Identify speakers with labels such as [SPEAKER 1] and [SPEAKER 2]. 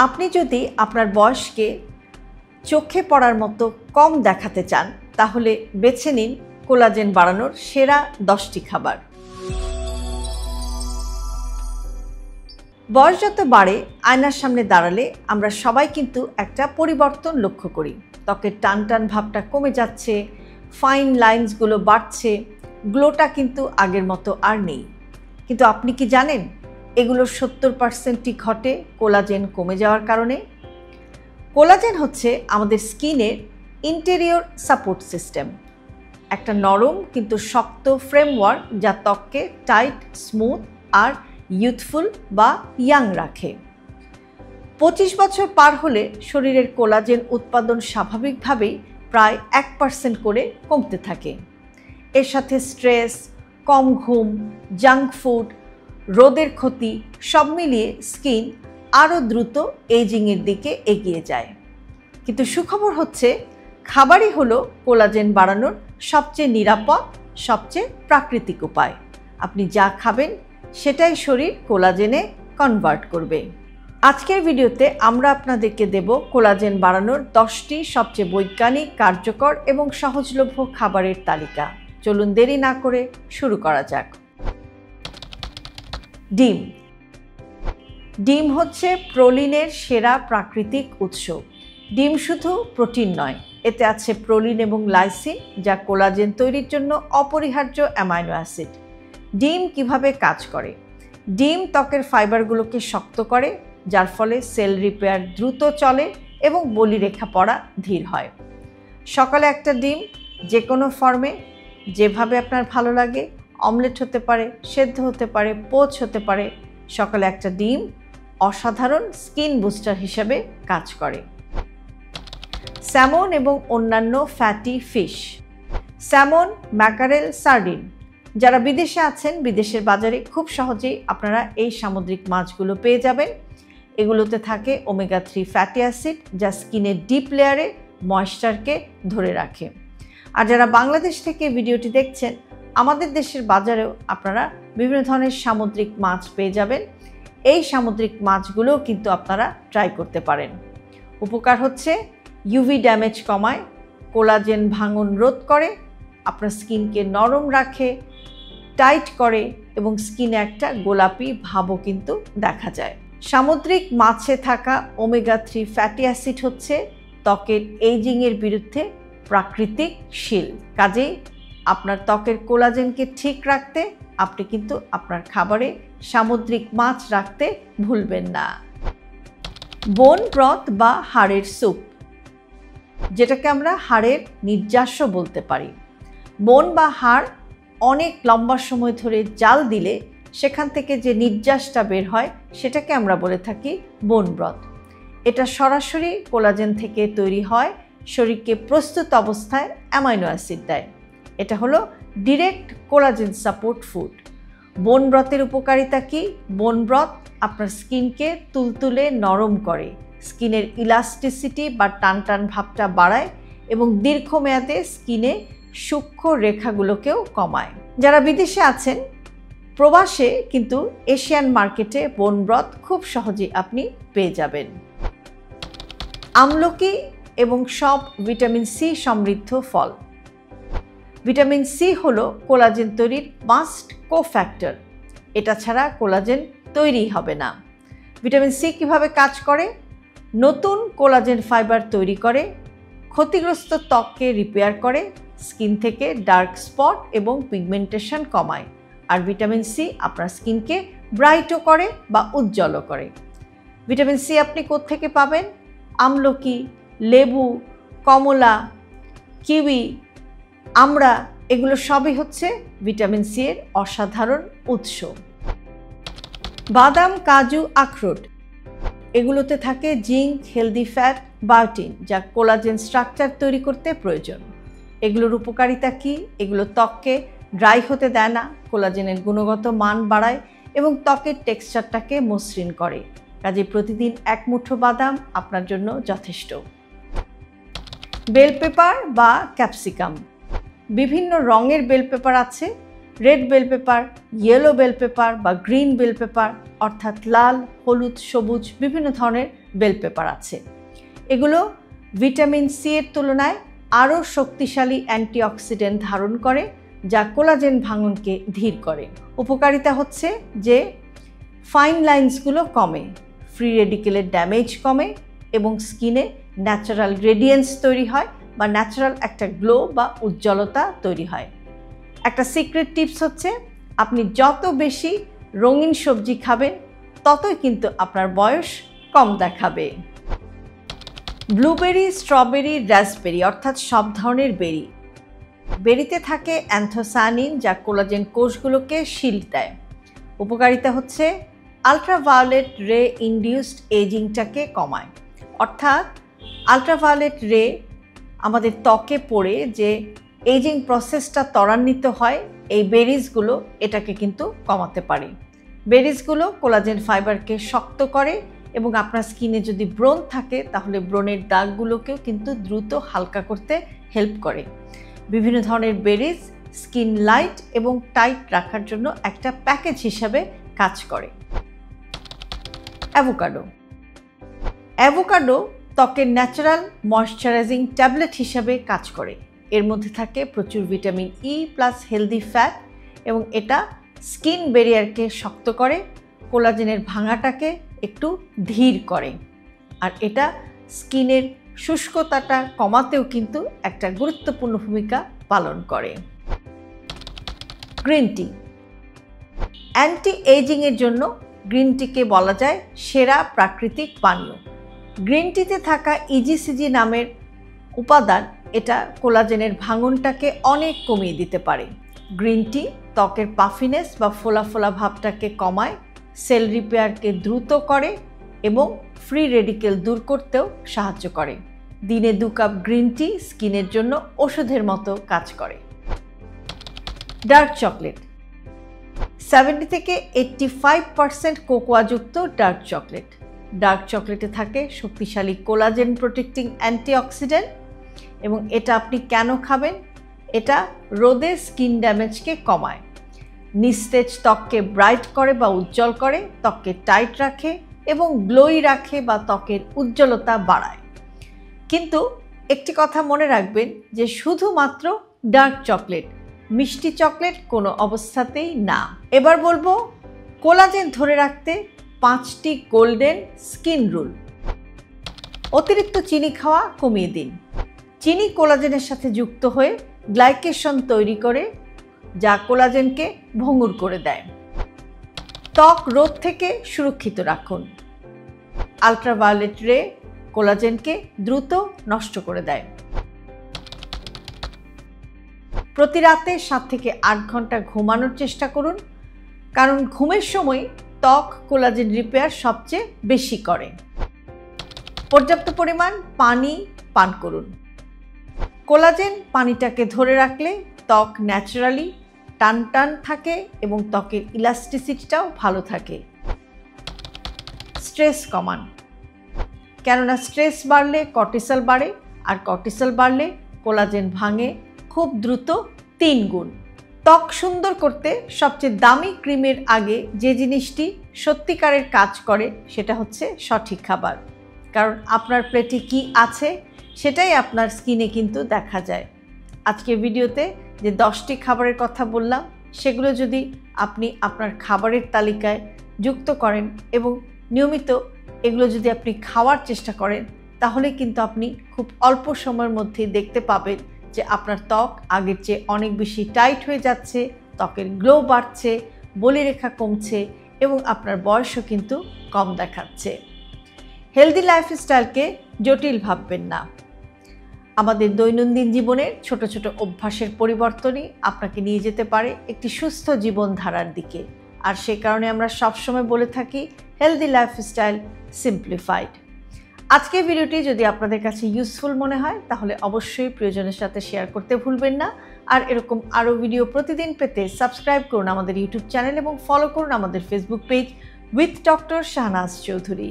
[SPEAKER 1] আপনি যদি আপনার বয়সকে চোখে পড়ার মতো কম দেখাতে চান তাহলে বেছে নিন কোলাজেন বাড়ানোর সেরা 10টি খাবার। বয়স যত বাড়ে আয়নার সামনে দাঁড়ালে আমরা সবাই কিন্তু একটা পরিবর্তন লক্ষ্য করি। ত্বকের টান টান ভাবটা কমে যাচ্ছে, ফাইন লাইন্সগুলো বাড়ছে, গ্লোটা কিন্তু আগের মতো আর নেই। কিন্তু আপনি কি জানেন এগুলোর 70%ই ঘটে কোলাজেন কমে যাওয়ার কারণে। কোলাজেন হচ্ছে আমাদের স্কিনের ইন্টেরিয়র সাপোর্ট সিস্টেম, একটা নরম কিন্তু শক্ত ফ্রেমওয়ার্ক যা ত্বককে টাইট, স্মুথ আর ইউথফুল বা ইয়াং রাখে। 25 বছর পার হলে শরীরের কোলাজেন উৎপাদন স্বাভাবিকভাবেই প্রায় 1% করে কমতে থাকে। এর সাথে স্ট্রেস, কম ঘুম, জাঙ্ক ফুড, রোদের ক্ষতি সব মিলিয়ে স্কিন আরও দ্রুত এজিংয়ের দিকে এগিয়ে যায়। কিন্তু সুখবর হচ্ছে খাবারই হলো কোলাজেন বাড়ানোর সবচেয়ে নিরাপদ, সবচেয়ে প্রাকৃতিক উপায়। আপনি যা খাবেন সেটাই শরীর কোলাজেনে কনভার্ট করবে। আজকের ভিডিওতে আমরা আপনাদেরকে দেব কোলাজেন বাড়ানোর 10টি সবচেয়ে বৈজ্ঞানিক, কার্যকর এবং সহজলভ্য খাবারের তালিকা। চলুন দেরি না করে শুরু করা যাক। ডিম। ডিম হচ্ছে প্রোলিনের সেরা প্রাকৃতিক উৎস। ডিম শুধু প্রোটিন নয়, এতে আছে প্রোলিন এবং লাইসিন যা কোলাজেন তৈরির জন্য অপরিহার্য অ্যামাইনো অ্যাসিড। ডিম কিভাবে কাজ করে? ডিম ত্বকের ফাইবারগুলোকে শক্ত করে, যার ফলে সেল রিপেয়ার দ্রুত চলে এবং বলিরেখা পড়া ধীর হয়। সকালে একটা ডিম যে কোনো ফর্মে, যেভাবে আপনার ভালো লাগে, অমলেট হতে পারে, সেদ্ধ হতে পারে, পোচ হতে পারে, সকালে একটা ডিম অসাধারণ স্কিন বুস্টার হিসেবে কাজ করে। স্যামন এবং অন্যান্য fatty fish. Salmon, mackerel, sardine. যারা বিদেশে আছেন, বিদেশের বাজারে খুব সহজেই আপনারা এই সামুদ্রিক মাছগুলো পেয়ে যাবেন। এগুলোতে থাকে ওমেগা 3 ফ্যাটি অ্যাসিড যা স্কিনের ডিপ লেয়ারে ময়েশ্চারকে ধরে রাখে। আর যারা বাংলাদেশ থেকে ভিডিওটি দেখছেন, আমাদের দেশের বাজারেও আপনারা বিভিন্ন ধরনের সামুদ্রিক মাছ পেয়ে যাবেন। এই সামুদ্রিক মাছগুলোও কিন্তু আপনারা ট্রাই করতে পারেন। উপকার হচ্ছে ইউভি ড্যামেজ কমায়, কোলাজেন ভাঙন রোধ করে, আপনার স্কিনকে নরম রাখে, টাইট করে এবং স্কিনে একটা গোলাপি ভাবও কিন্তু দেখা যায়। সামুদ্রিক মাছে থাকা ওমেগা 3 ফ্যাটি অ্যাসিড হচ্ছে ত্বকের এজিংয়ের বিরুদ্ধে প্রাকৃতিক শিল। কাজেই আপনার ত্বকের কোলাজেনকে ঠিক রাখতে আপনি কিন্তু আপনার খাবারে সামুদ্রিক মাছ রাখতে ভুলবেন না। বোন ব্রথ বা হাড়ের স্যুপ, যেটাকে আমরা হাড়ের নির্যাস্য বলতে পারি। বোন বা হাড় অনেক লম্বা সময় ধরে জাল দিলে সেখান থেকে যে নির্যাসটা বের হয় সেটাকে আমরা বলে থাকি বোন ব্রথ। এটা সরাসরি কোলাজেন থেকে তৈরি হয়, শরীরকে প্রস্তুত অবস্থায় অ্যামাইনো অ্যাসিড দেয়। এটা হলো ডিরেক্ট কোলাজেন সাপোর্ট ফুড। বোন ব্রথের উপকারিতা কি? বোন ব্রথ আপনার স্কিনকে তুলতুলে নরম করে, স্কিনের ইলাস্টিসিটি বা টান টান ভাবটা বাড়ায় এবং দীর্ঘমেয়াদে স্কিনে সূক্ষ্ম রেখাগুলোকেও কমায়। যারা বিদেশে আছেন, প্রবাসে কিন্তু এশিয়ান মার্কেটে বোন ব্রথ খুব সহজেই আপনি পেয়ে যাবেন। আমলকি এবং সব ভিটামিন সি সমৃদ্ধ ফল। ভিটামিন সি হলো কোলাজেন তৈরির মাস্ট কোফ্যাক্টর। এটা ছাড়া কোলাজেন তৈরি হবে না। ভিটামিন সি কিভাবে কাজ করে? নতুন কোলাজেন ফাইবার তৈরি করে, ক্ষতিগ্রস্ত ত্বককে রিপেয়ার করে, স্কিন থেকে ডার্ক স্পট এবং পিগমেন্টেশন কমায়। আর ভিটামিন সি আপনার স্কিনকে ব্রাইটও করে বা উজ্জ্বলও করে। ভিটামিন সি আপনি কোত্থেকে পাবেন? আমলকি, লেবু, কমলা, কিউই, আমড়া, এগুলো সবই হচ্ছে ভিটামিন সি এর অসাধারণ উৎস। বাদাম, কাজু, আখরোট, এগুলোতে থাকে জিঙ্ক, হেলদি ফ্যাট, বায়োটিন যা কোলাজেন স্ট্রাকচার তৈরি করতে প্রয়োজন। এগুলোর উপকারিতা কি? এগুলো ত্বককে ড্রাই হতে দেয় না, কোলাজেনের গুণগত মান বাড়ায় এবং ত্বকের টেক্সচারটাকে মসৃণ করে। কাজে প্রতিদিন এক মুঠো বাদাম আপনার জন্য যথেষ্ট। বেল পেপার বা ক্যাপসিকাম। বিভিন্ন রঙের বেল পেপার আছে। Red bell pepper, yellow bell pepper বা গ্রিন বেল পেপার, অর্থাৎ লাল, হলুদ, সবুজ বিভিন্ন ধরনের বেল পেপার আছে। এগুলো ভিটামিন সি এর তুলনায় আরও শক্তিশালী অ্যান্টিঅক্সিডেন্ট ধারণ করে, যা কোলাজেন ভাঙনকে ধীর করে। উপকারিতা হচ্ছে যে ফাইন লাইন্সগুলো কমে, ফ্রি রেডিকেলের ড্যামেজ কমে এবং স্কিনে ন্যাচারাল রেডিয়েন্স তৈরি হয় বা ন্যাচারাল একটা গ্লো বা উজ্জ্বলতা তৈরি হয়। একটা সিক্রেট টিপস হচ্ছে, আপনি যত বেশি রঙিন সবজি খাবেন ততই কিন্তু আপনার বয়স কম দেখাবে। ব্লুবেরি, স্ট্রবেরি, রাসবেরি অর্থাৎ সব ধরনের বেরিতে থাকে অ্যান্থোসায়ানিন, যা কোলাজেন কোষগুলোকে শিল্ড দেয়। উপকারিতা হচ্ছে আলট্রাভায়োলেট রে ইনডিউসড এজিংটাকে কমায়, অর্থাৎ আলট্রাভায়োলেট রে আমাদের ত্বকে পড়ে যে এজিং প্রসেসটা ত্বরান্বিত হয়, এই বেরিজগুলো এটাকে কিন্তু কমাতে পারে। বেরিজগুলো কোলাজেন ফাইবারকে শক্ত করে এবং আপনার স্কিনে যদি ব্রণ থাকে তাহলে ব্রণের দাগগুলোকেও কিন্তু দ্রুত হালকা করতে হেল্প করে। বিভিন্ন ধরনের বেরিজ স্কিন লাইট এবং টাইট রাখার জন্য একটা প্যাকেজ হিসাবে কাজ করে। অ্যাভোকাডো ত্বকের ন্যাচারাল ময়শ্চারাইজিং ট্যাবলেট হিসাবে কাজ করে। এর মধ্যে থাকে প্রচুর vitamin E plus healthy fat এবং এটা স্কিন ব্যারিয়ারকে শক্ত করে, কোলাজেনের ভাঙাটাকে একটু ধীর করে, আর এটা স্কিনের শুষ্কতাটা কমাতেও কিন্তু একটা গুরুত্বপূর্ণ ভূমিকা পালন করে। গ্রিন টি অ্যান্টি এজিংয়ের জন্য গ্রিন টিকে বলা যায় সেরা প্রাকৃতিক পানীয়। গ্রিন টিতে থাকা ইজিসিজি নামের উপাদান এটা কোলাজেনের ভাঙনটাকে অনেক কমিয়ে দিতে পারে। গ্রিন টি ত্বকের পাফিনেস বা ফোলা ফোলা ভাবটাকে কমায়, সেল রিপেয়ারকে দ্রুত করে এবং ফ্রি রেডিকেল দূর করতেও সাহায্য করে। দিনে 2 কাপ গ্রিন টি স্কিনের জন্য ওষুধের মতো কাজ করে। ডার্ক চকলেট 70 থেকে 85% কোকোয়াযুক্ত ডার্ক চকলেট। ডার্ক চকলেটে থাকে শক্তিশালী কোলাজেন প্রোটেক্টিং অ্যান্টিঅক্সিডেন্ট এবং এটা আপনি কেন খাবেন? এটা রোদে স্কিন ড্যামেজকে কমায়, নিস্তেজ ত্বককে ব্রাইট করে বা উজ্জ্বল করে, ত্বককে টাইট রাখে এবং গ্লোই রাখে বা ত্বকের উজ্জ্বলতা বাড়ায়। কিন্তু একটি কথা মনে রাখবেন যে শুধুমাত্র ডার্ক চকলেট, মিষ্টি চকলেট কোনো অবস্থাতেই না। এবার বলবো কোলাজেন ধরে রাখতে 5টি গোল্ডেন স্কিন রুল। অতিরিক্ত চিনি খাওয়া কমিয়ে দিন। চিনি কোলাজেনের সাথে যুক্ত হয়ে গ্লাইকেশন তৈরি করে, যা কোলাজেনকে ভঙ্গুর করে দেয়। ত্বক রোদ থেকে সুরক্ষিত রাখুন। আলট্রাভায়োলেট রে কোলাজেনকে দ্রুত নষ্ট করে দেয়। প্রতি রাতে 7 থেকে 8 ঘন্টা ঘুমানোর চেষ্টা করুন, কারণ ঘুমের সময় ত্বক কোলাজেন রিপেয়ার সবচেয়ে বেশি করে। পর্যাপ্ত পরিমাণ পানি পান করুন। কোলাজেন পানিটাকে ধরে রাখলে ত্বক ন্যাচারালি টান টান থাকে এবং ত্বকের ইলাস্টিসিটিটাও ভালো থাকে। স্ট্রেস কমান, কেননা স্ট্রেস বাড়লে কর্টিসল বাড়ে, আর কর্টিসল বাড়লে কোলাজেন ভাঙে খুব দ্রুত 3 গুণ। ত্বক সুন্দর করতে সবচেয়ে দামি ক্রিমের আগে যে জিনিসটি সত্যিকারের কাজ করে সেটা হচ্ছে সঠিক খাবার, কারণ আপনার প্লেটে কি আছে সেটাই আপনার স্কিনে কিন্তু দেখা যায়। আজকের ভিডিওতে যে 10টি খাবারের কথা বললাম সেগুলো যদি আপনি আপনার খাবারের তালিকায় যুক্ত করেন এবং নিয়মিত এগুলো যদি আপনি খাওয়ার চেষ্টা করেন, তাহলে কিন্তু আপনি খুব অল্প সময়ের মধ্যেই দেখতে পাবেন যে আপনার ত্বক আগের চেয়ে অনেক বেশি টাইট হয়ে যাচ্ছে, ত্বকের গ্লো বাড়ছে, বলিরেখা কমছে এবং আপনার বয়সও কিন্তু কম দেখাচ্ছে। হেলদি লাইফস্টাইলকে জটিল ভাববেন না। আমাদের দৈনন্দিন জীবনের ছোট ছোট অভ্যাসের পরিবর্তনই আপনাকে নিয়ে যেতে পারে একটি সুস্থ জীবনধারার দিকে। আর সে কারণে আমরা সবসময় বলে থাকি হেলদি লাইফস্টাইল সিম্পলিফাইড। আজকের ভিডিওটি যদি আপনাদের কাছে ইউজফুল মনে হয় তাহলে অবশ্যই প্রিয়জনের সাথে শেয়ার করতে ভুলবেন না। আর এরকম আরও ভিডিও প্রতিদিন পেতে সাবস্ক্রাইব করুন আমাদের ইউটিউব চ্যানেল এবং ফলো করুন আমাদের Facebook page with doctor Shahnaz Chowdhury.